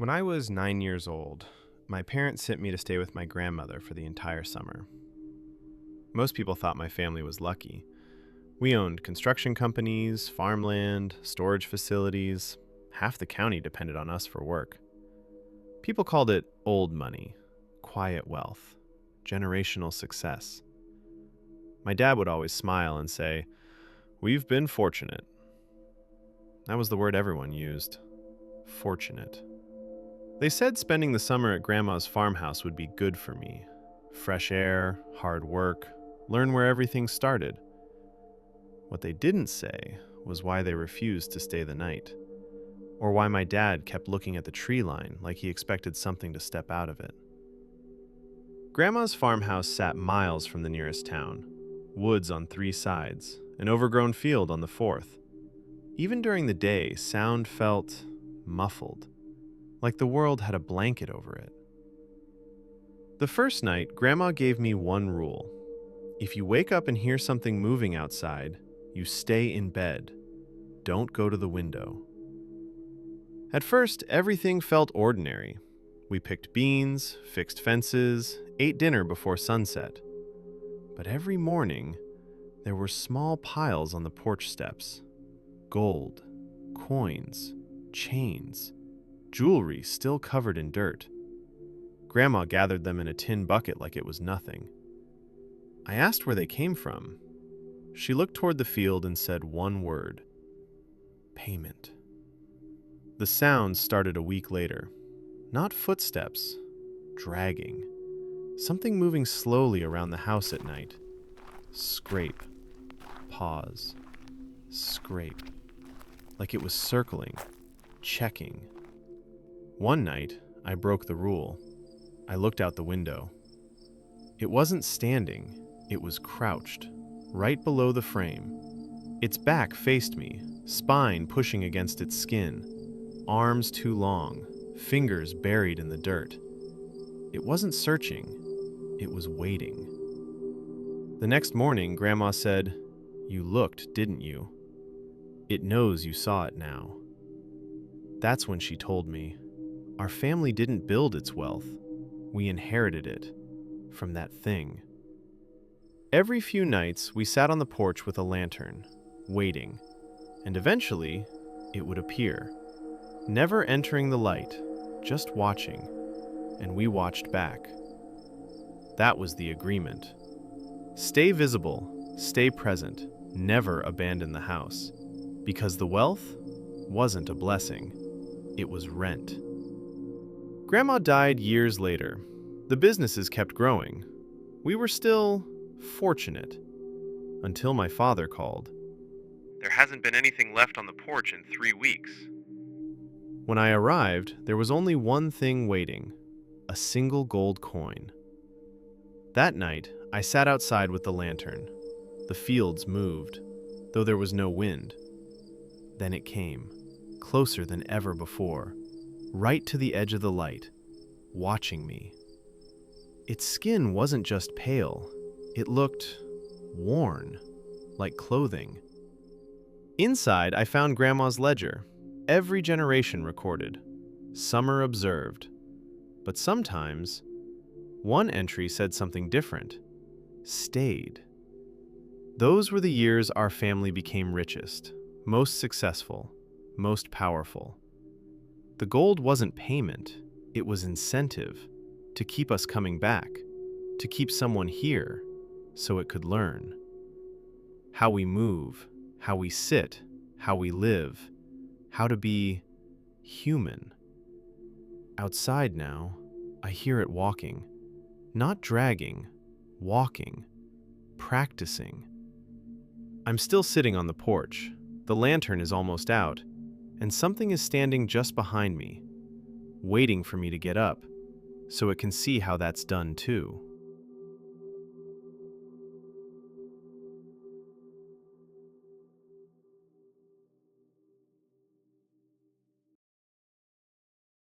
When I was 9 years old, my parents sent me to stay with my grandmother for the entire summer. Most people thought my family was lucky. We owned construction companies, farmland, storage facilities. Half the county depended on us for work. People called it old money, quiet wealth, generational success. My dad would always smile and say, "We've been fortunate." That was the word everyone used. Fortunate. They said spending the summer at Grandma's farmhouse would be good for me. Fresh air, hard work, learn where everything started. What they didn't say was why they refused to stay the night, or why my dad kept looking at the tree line like he expected something to step out of it. Grandma's farmhouse sat miles from the nearest town, woods on 3 sides, an overgrown field on the 4th. Even during the day, sound felt muffled, like the world had a blanket over it. The first night, Grandma gave me one rule. If you wake up and hear something moving outside, you stay in bed. Don't go to the window. At first, everything felt ordinary. We picked beans, fixed fences, ate dinner before sunset. But every morning, there were small piles on the porch steps. Gold, coins, chains, jewelry still covered in dirt. Grandma gathered them in a tin bucket like it was nothing. I asked where they came from. She looked toward the field and said one word: payment. The sound started a week later. Not footsteps, dragging. Something moving slowly around the house at night. Scrape, pause, scrape. Like it was circling, checking. One night, I broke the rule. I looked out the window. It wasn't standing, it was crouched, right below the frame. Its back faced me, spine pushing against its skin, arms too long, fingers buried in the dirt. It wasn't searching, it was waiting. The next morning, Grandma said, "You looked, didn't you? It knows you saw it now." That's when she told me, our family didn't build its wealth. We inherited it from that thing. Every few nights, we sat on the porch with a lantern, waiting, and eventually, it would appear. Never entering the light, just watching, and we watched back. That was the agreement. Stay visible, stay present, never abandon the house, because the wealth wasn't a blessing, it was rent. Grandma died years later. The businesses kept growing. We were still fortunate, until my father called. "There hasn't been anything left on the porch in 3 weeks." When I arrived, there was only one thing waiting: a single gold coin. That night, I sat outside with the lantern. The fields moved, though there was no wind. Then it came, closer than ever before, right to the edge of the light, watching me. Its skin wasn't just pale, it looked worn, like clothing. Inside, I found Grandma's ledger, every generation recorded, summer observed. But sometimes, one entry said something different: stayed. Those were the years our family became richest, most successful, most powerful. The gold wasn't payment, it was incentive to keep us coming back, to keep someone here so it could learn. How we move, how we sit, how we live, how to be human. Outside now, I hear it walking, not dragging, walking, practicing. I'm still sitting on the porch. The lantern is almost out, and something is standing just behind me, waiting for me to get up, so it can see how that's done too.